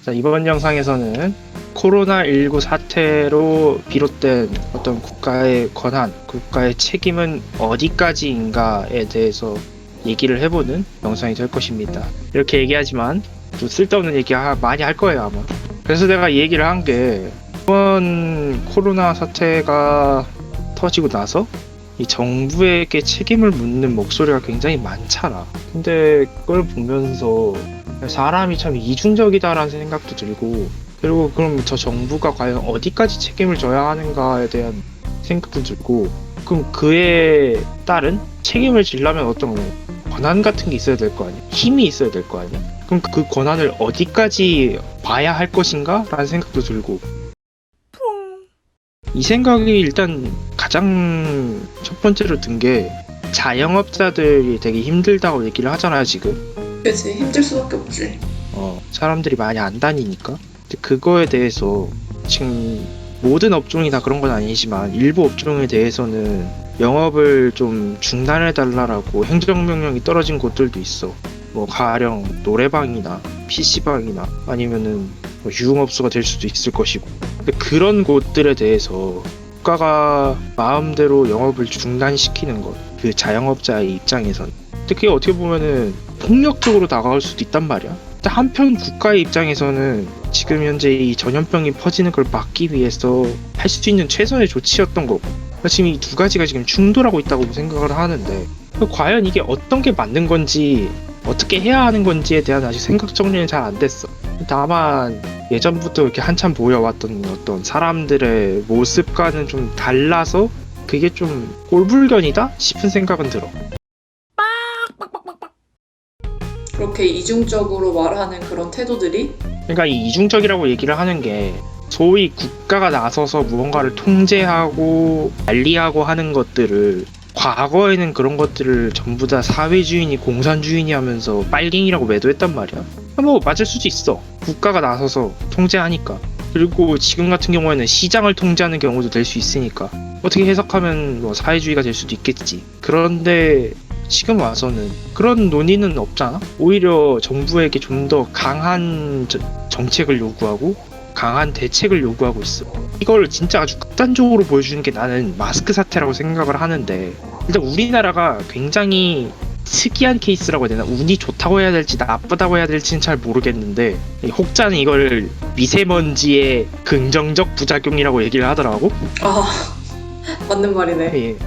자, 이번 영상에서는 코로나19 사태로 비롯된 어떤 국가의 권한, 국가의 책임은 어디까지인가에 대해서 얘기를 해보는 영상이 될 것입니다. 이렇게 얘기하지만 또 쓸데없는 얘기 많이 할 거예요, 아마. 그래서 내가 이 얘기를 한 게, 이번 코로나 사태가 터지고 나서 이 정부에게 책임을 묻는 목소리가 굉장히 많잖아. 근데 그걸 보면서 사람이 참 이중적이다라는 생각도 들고, 그리고 그럼 저 정부가 과연 어디까지 책임을 져야 하는가에 대한 생각도 들고, 그럼 그에 따른 책임을 지려면 어떤 권한 같은 게 있어야 될 거 아니야? 힘이 있어야 될 거 아니야? 그럼 그 권한을 어디까지 봐야 할 것인가? 라는 생각도 들고, 이 생각이 일단 가장 첫 번째로 든 게, 자영업자들이 되게 힘들다고 얘기를 하잖아요, 지금. 그치, 힘들 수밖에 없지. 사람들이 많이 안 다니니까. 근데 그거에 대해서 지금 모든 업종이 다 그런 건 아니지만 일부 업종에 대해서는 영업을 좀 중단해달라고 행정명령이 떨어진 곳들도 있어. 뭐 가령 노래방이나 PC방이나 아니면은 뭐 유흥업소가 될 수도 있을 것이고. 근데 그런 곳들에 대해서 국가가 마음대로 영업을 중단시키는 것, 그 자영업자의 입장에서는. 근데 그게 어떻게 보면은 폭력적으로 다가올 수도 있단 말이야. 근데 한편 국가의 입장에서는 지금 현재 이 전염병이 퍼지는 걸 막기 위해서 할 수 있는 최선의 조치였던 거고, 지금 이 두 가지가 지금 충돌하고 있다고 생각을 하는데, 과연 이게 어떤 게 맞는 건지, 어떻게 해야 하는 건지에 대한 아직 생각 정리는 잘 안 됐어. 다만 예전부터 이렇게 한참 보여왔던 어떤 사람들의 모습과는 좀 달라서 그게 좀 꼴불견이다 싶은 생각은 들어. 그렇게 이중적으로 말하는 그런 태도들이? 그러니까 이 이중적이라고 얘기를 하는 게, 소위 국가가 나서서 무언가를 통제하고 관리하고 하는 것들을, 과거에는 그런 것들을 전부 다 사회주의니 공산주의니 하면서 빨갱이라고 매도했단 말이야. 뭐 맞을 수도 있어. 국가가 나서서 통제하니까. 그리고 지금 같은 경우에는 시장을 통제하는 경우도 될 수 있으니까 어떻게 해석하면 뭐 사회주의가 될 수도 있겠지. 그런데 지금 와서는 그런 논의는 없잖아. 오히려 정부에게 좀 더 강한 정책을 요구하고 강한 대책을 요구하고 있어. 이걸 진짜 아주 극단적으로 보여주는 게 나는 마스크 사태라고 생각을 하는데, 일단 우리나라가 굉장히 특이한 케이스라고 해야 되나? 운이 좋다고 해야 될지 나쁘다고 해야 될지는 잘 모르겠는데, 혹자는 이걸 미세먼지의 긍정적 부작용이라고 얘기를 하더라고. 아, 맞는 말이네. 예.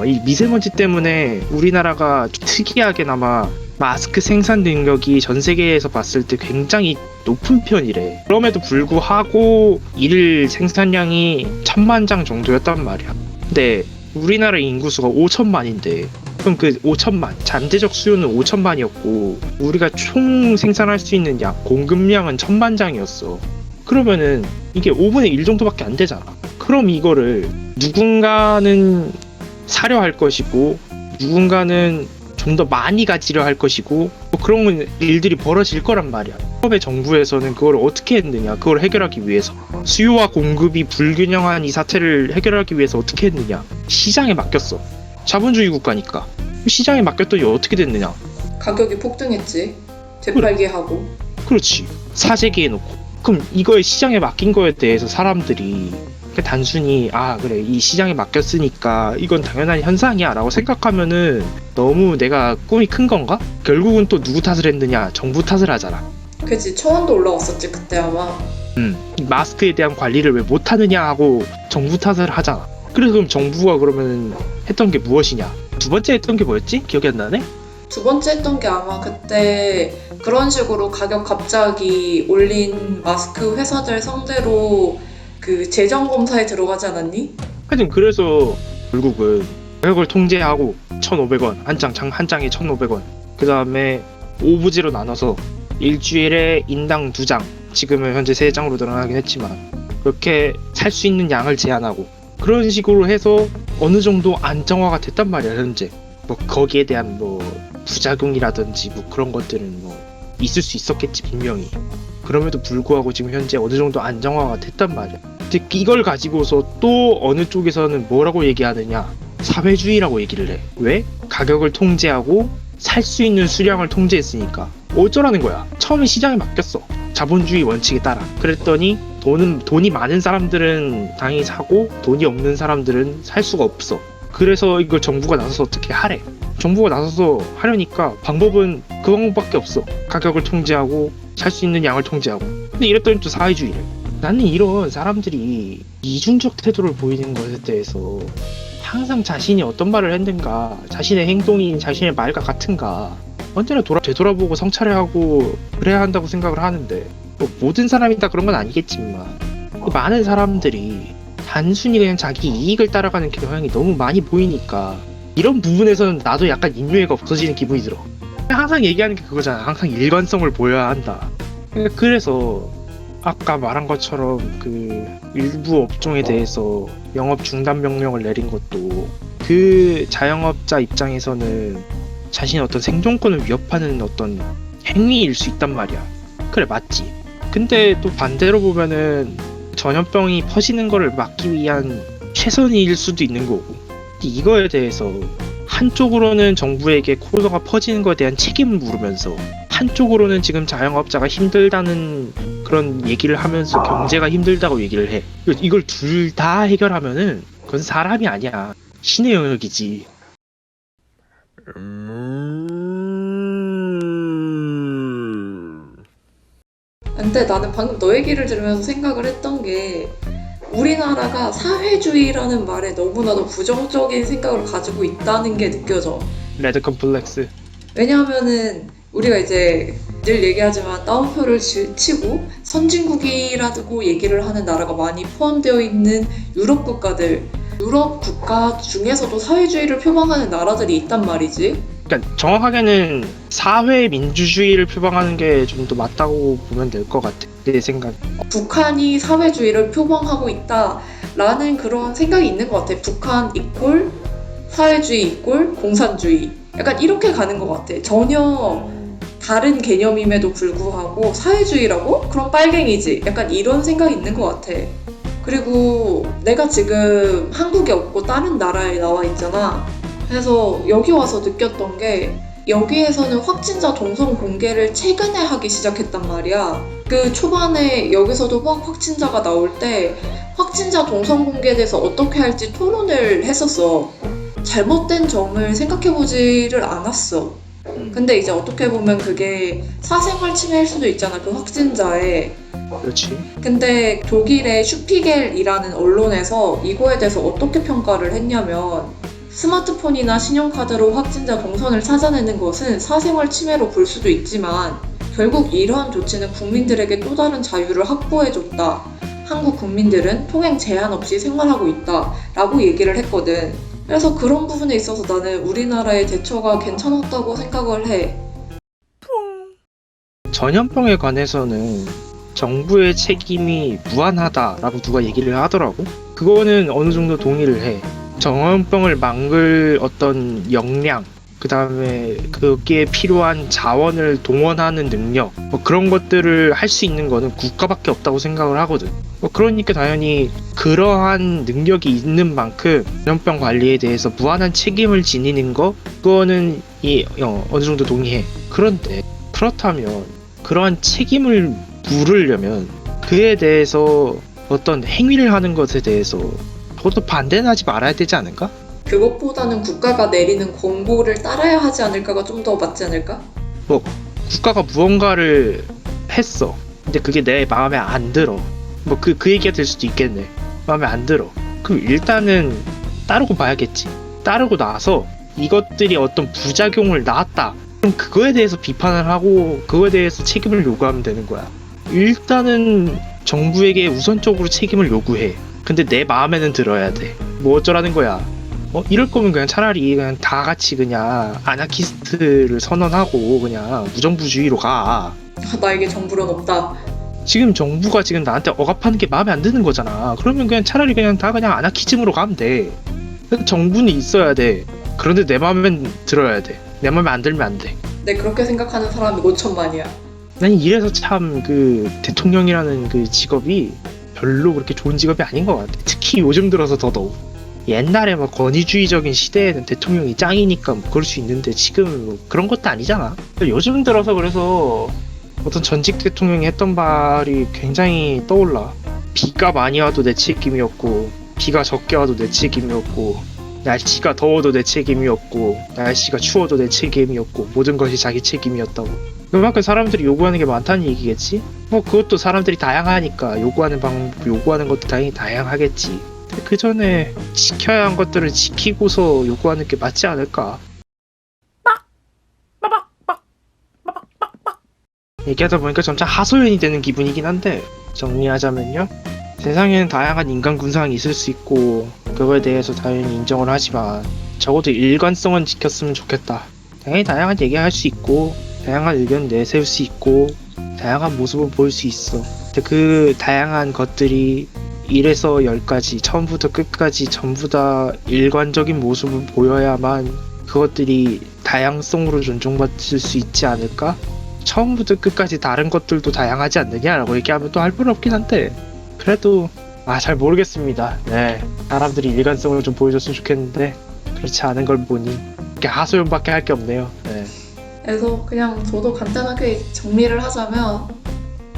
이 미세먼지 때문에 우리나라가 특이하게나마 마스크 생산 능력이 전 세계에서 봤을 때 굉장히 높은 편이래. 그럼에도 불구하고 일 생산량이 1000만 장 정도였단 말이야. 근데 우리나라 인구수가 5천만인데, 그럼 그 5천만, 잠재적 수요는 5천만이었고 우리가 총 생산할 수 있는 양, 공급량은 1000만 장이었어. 그러면은 이게 5분의 1 정도밖에 안 되잖아. 그럼 이거를 누군가는 사려 할 것이고 누군가는 좀 더 많이 가지려 할 것이고, 뭐 그런 일들이 벌어질 거란 말이야. 처음에 정부에서는 그걸 어떻게 했느냐, 그걸 해결하기 위해서 수요와 공급이 불균형한 이 사태를 해결하기 위해서 어떻게 했느냐, 시장에 맡겼어. 자본주의 국가니까 시장에 맡겼더니 어떻게 됐느냐, 가격이 폭등했지. 되팔게 하고. 그렇지, 사재기 해놓고. 그럼 이거에 시장에 맡긴 거에 대해서 사람들이 단순히 그래, 이 시장에 맡겼으니까 이건 당연한 현상이야 라고 생각하면은 너무 내가 꿈이 큰 건가? 결국은 또 누구 탓을 했느냐? 정부 탓을 하잖아. 그치, 초원도 올라왔었지 그때 아마. 마스크에 대한 관리를 왜 못하느냐 하고 정부 탓을 하잖아. 그래서 그럼 정부가 그러면 했던 게 무엇이냐? 두 번째 했던 게 뭐였지? 기억이 안 나네? 두 번째 했던 게 아마 그때 그런 식으로 가격 갑자기 올린 마스크 회사들 상대로 그 재정검사에 들어가지 않았니? 하여튼 그래서 결국은 가격을 통제하고 1,500원, 한 장에 1,500원. 그 다음에 오부지로 나눠서 일주일에 인당 2장, 지금은 현재 3장으로 늘어나긴 했지만 그렇게 살 수 있는 양을 제한하고, 그런 식으로 해서 어느 정도 안정화가 됐단 말이야 현재. 뭐 거기에 대한 뭐 부작용이라든지 뭐 그런 것들은 뭐 있을 수 있었겠지 분명히. 그럼에도 불구하고 지금 현재 어느 정도 안정화가 됐단 말이야. 근데 이걸 가지고서 또 어느 쪽에서는 뭐라고 얘기하느냐, 사회주의라고 얘기를 해. 왜? 가격을 통제하고 살 수 있는 수량을 통제했으니까. 어쩌라는 거야. 처음에 시장에 맡겼어. 자본주의 원칙에 따라. 그랬더니 돈이 많은 사람들은 당연히 사고 돈이 없는 사람들은 살 수가 없어. 그래서 이걸 정부가 나서서 어떻게 하래. 정부가 나서서 하려니까 방법은 그 방법밖에 없어. 가격을 통제하고 살 수 있는 양을 통제하고. 근데 이랬더니 또 사회주의래. 나는 이런 사람들이 이중적 태도를 보이는 것에 대해서 항상 자신이 어떤 말을 했는가, 자신의 행동이 자신의 말과 같은가 언제나 되돌아보고 성찰을 하고 그래야 한다고 생각을 하는데, 뭐 모든 사람이 다 그런 건 아니겠지만 많은 사람들이 단순히 그냥 자기 이익을 따라가는 경향이 너무 많이 보이니까 이런 부분에서는 나도 약간 인류애가 없어지는 기분이 들어. 항상 얘기하는 게 그거잖아. 항상 일관성을 보여야 한다. 그래서 아까 말한 것처럼 그 일부 업종에 대해서 영업 중단 명령을 내린 것도 그 자영업자 입장에서는 자신의 어떤 생존권을 위협하는 어떤 행위일 수 있단 말이야. 그래, 맞지. 근데 또 반대로 보면은 전염병이 퍼지는 거를 막기 위한 최선일 수도 있는 거고, 이거에 대해서 한쪽으로는 정부에게 코로나가 퍼지는 것에 대한 책임을 물으면서 한쪽으로는 지금 자영업자가 힘들다는 그런 얘기를 하면서 경제가 힘들다고 얘기를 해. 이걸 둘 다 해결하면은 그건 사람이 아니야. 신의 영역이지. 근데 나는 방금 너 얘기를 들으면서 생각을 했던 게, 우리나라가 사회주의라는 말에 너무나도 부정적인 생각을 가지고 있다는 게 느껴져. 레드 컴플렉스. 왜냐하면은 우리가 이제 늘 얘기하지만 따옴표를 치고 선진국이라고 얘기를 하는 나라가 많이 포함되어 있는 유럽 국가들, 유럽 국가 중에서도 사회주의를 표방하는 나라들이 있단 말이지. 그러니까 정확하게는 사회 민주주의를 표방하는 게 좀 더 맞다고 보면 될 것 같아. 내 생각. 북한이 사회주의를 표방하고 있다라는 그런 생각이 있는 것 같아. 북한 이꼴 사회주의 이꼴 공산주의. 약간 이렇게 가는 것 같아. 전혀 다른 개념임에도 불구하고 사회주의라고? 그럼 빨갱이지. 약간 이런 생각이 있는 것 같아. 그리고 내가 지금 한국에 없고 다른 나라에 나와 있잖아. 그래서 여기 와서 느꼈던 게, 여기에서는 확진자 동선 공개를 최근에 하기 시작했단 말이야. 그 초반에 여기서도 확진자가 나올 때 확진자 동선 공개에 대해서 어떻게 할지 토론을 했었어. 잘못된 점을 생각해보지를 않았어. 근데 이제 어떻게 보면 그게 사생활 침해일 수도 있잖아, 그 확진자의. 그렇지. 근데 독일의 슈피겔이라는 언론에서 이거에 대해서 어떻게 평가를 했냐면, 스마트폰이나 신용카드로 확진자 동선을 찾아내는 것은 사생활 침해로 볼 수도 있지만 결국 이러한 조치는 국민들에게 또 다른 자유를 확보해줬다. 한국 국민들은 통행 제한 없이 생활하고 있다. 라고 얘기를 했거든. 그래서 그런 부분에 있어서 나는 우리나라의 대처가 괜찮았다고 생각을 해. 전염병에 관해서는 정부의 책임이 무한하다라고 누가 얘기를 하더라고. 그거는 어느 정도 동의를 해. 전염병을 막을 어떤 역량, 그 다음에 거기에 필요한 자원을 동원하는 능력, 뭐 그런 것들을 할 수 있는 거는 국가밖에 없다고 생각을 하거든. 그러니까 당연히 그러한 능력이 있는 만큼 전염병 관리에 대해서 무한한 책임을 지니는 거, 그거는 어느 정도 동의해. 그런데 그렇다면 그러한 책임을 물으려면 그에 대해서 어떤 행위를 하는 것에 대해서 저도 반대는 하지 말아야 되지 않을까? 그것보다는 국가가 내리는 권고를 따라야 하지 않을까가 좀 더 맞지 않을까? 뭐 국가가 무언가를 했어. 근데 그게 내 마음에 안 들어. 뭐 그 얘기가 될 수도 있겠네. 마음에 안 들어. 그럼 일단은 따르고 봐야겠지. 따르고 나서 이것들이 어떤 부작용을 낳았다. 그럼 그거에 대해서 비판을 하고 그거에 대해서 책임을 요구하면 되는 거야. 일단은 정부에게 우선적으로 책임을 요구해. 근데 내 마음에는 들어야 돼. 뭐 어쩌라는 거야. 이럴 거면 그냥 차라리 그냥 다 같이 그냥 아나키스트를 선언하고 그냥 무정부주의로 가. 나에게 정부는 없다. 지금 정부가 지금 나한테 억압하는 게 마음에 안 드는 거잖아. 그러면 그냥 차라리 그냥 다 그냥 아나키즘으로 가면 돼. 정부는 있어야 돼. 그런데 내 마음엔 들어야 돼. 내 마음에 안 들면 안 돼. 네, 그렇게 생각하는 사람이 5천만이야. 난 이래서 참 그 대통령이라는 그 직업이 별로 그렇게 좋은 직업이 아닌 것 같아. 특히 요즘 들어서 더더욱. 옛날에 뭐 권위주의적인 시대에는 대통령이 짱이니까 뭐 그럴 수 있는데 지금 뭐 그런 것도 아니잖아. 요즘 들어서 그래서 어떤 전직 대통령이 했던 말이 굉장히 떠올라. 비가 많이 와도 내 책임이었고, 비가 적게 와도 내 책임이었고, 날씨가 더워도 내 책임이었고, 날씨가 추워도 내 책임이었고, 모든 것이 자기 책임이었다고. 그만큼 사람들이 요구하는 게 많다는 얘기겠지? 뭐 그것도 사람들이 다양하니까 요구하는 방법, 요구하는 것도 당연히 다양하겠지. 근데 그 전에 지켜야 한 것들을 지키고서 요구하는 게 맞지 않을까? 얘기하다 보니까 점차 하소연이 되는 기분이긴 한데, 정리하자면요. 세상에는 다양한 인간 군상이 있을 수 있고 그거에 대해서 당연히 인정을 하지만 적어도 일관성은 지켰으면 좋겠다. 당연히 다양한 얘기할 수 있고 다양한 의견 내세울 수 있고 다양한 모습을 보일 수 있어. 근데 그 다양한 것들이 1에서 10까지 처음부터 끝까지 전부 다 일관적인 모습을 보여야만 그것들이 다양성으로 존중받을 수 있지 않을까? 처음부터 끝까지 다른 것들도 다양하지 않느냐라고 얘기하면 또 할 말 없긴 한데, 그래도 잘 모르겠습니다. 네, 사람들이 일관성을 좀 보여줬으면 좋겠는데 그렇지 않은 걸 보니 이렇게 하소연밖에 할 게 없네요. 네. 그래서 그냥 저도 간단하게 정리를 하자면,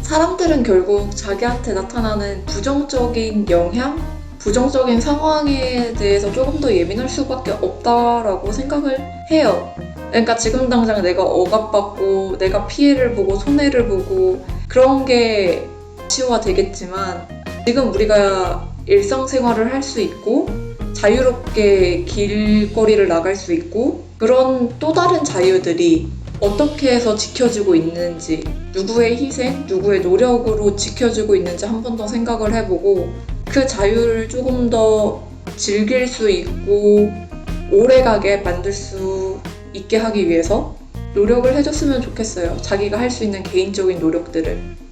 사람들은 결국 자기한테 나타나는 부정적인 영향, 부정적인 상황에 대해서 조금 더 예민할 수밖에 없다라고 생각을 해요. 그러니까 지금 당장 내가 억압받고 내가 피해를 보고 손해를 보고 그런 게 치유가 되겠지만, 지금 우리가 일상생활을 할 수 있고 자유롭게 길거리를 나갈 수 있고 그런 또 다른 자유들이 어떻게 해서 지켜지고 있는지, 누구의 희생, 누구의 노력으로 지켜지고 있는지 한 번 더 생각을 해보고 그 자유를 조금 더 즐길 수 있고 오래가게 만들 수 있게 하기 위해서 노력을 해줬으면 좋겠어요. 자기가 할 수 있는 개인적인 노력들을.